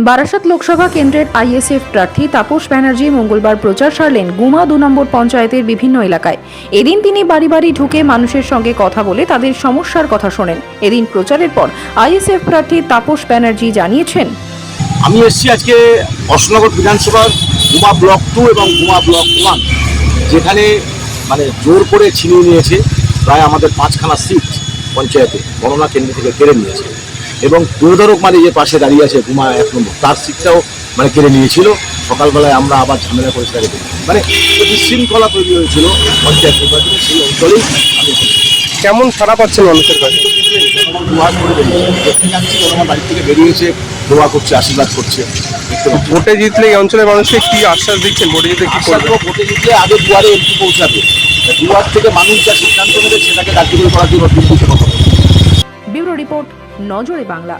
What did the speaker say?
বারাসাত লোকসভা কেন্দ্রের আইএসএফ প্রার্থী তাপস ব্যানার্জি মঙ্গলবার প্রচার সারলেন গুমা ২ নম্বর পঞ্চায়েতের বিভিন্ন এলাকায়। এদিন তিনি বাড়ি বাড়ি ঢুকে মানুষের সঙ্গে কথা বলে তাদের সমস্যার কথা শোনেন। এদিন প্রচারের পর আইএসএফ প্রার্থী তাপস ব্যানার্জি জানিয়েছেন, আমি এসেছি আজকে অশোকনগর বিধানসভার গুমা ব্লক 2 এবং গুমা ব্লক 1, যেখানে জোর করে ছিনিয়ে নিয়েছে প্রায় আমাদের 5খানা সিট পঞ্চায়েতে গণনা কেন্দ্র থেকে কেড়ে নিয়েছে, এবং প্রধারক যে পাশে দাঁড়িয়ে আছে গুমা 1 নম্বর, তার সিটটাও কেড়ে নিয়েছিল। সকালবেলায় আমরা আবার ঝামেলা করে সেটাকে বিশৃঙ্খলা তৈরি হয়েছিল পঞ্চায়েত নির্বাচনে, সেই অঞ্চলেই আমি কেমন সাড়া পাচ্ছেন মানুষের কাছে? দোয়া করে বেরিয়েছে, আমার বাড়ি থেকে বেরিয়েছে, দোয়া করছে, আশীর্বাদ করছে। ভোটে জিতলে এই অঞ্চলের মানুষকে কি আশ্বাস দিচ্ছেন? ভোটে জিতলে কি করবে? ভোটে জিতলে আগে দুয়ারে এমপি পৌঁছাবে, দুয়ার থেকে মানুষ যা সিদ্ধান্ত নেবে সেটাকে কার্যকরী করার জন্য দিল্লিতে কথা বলবে। ব্যুরো রিপোর্ট, নজরে বাংলা।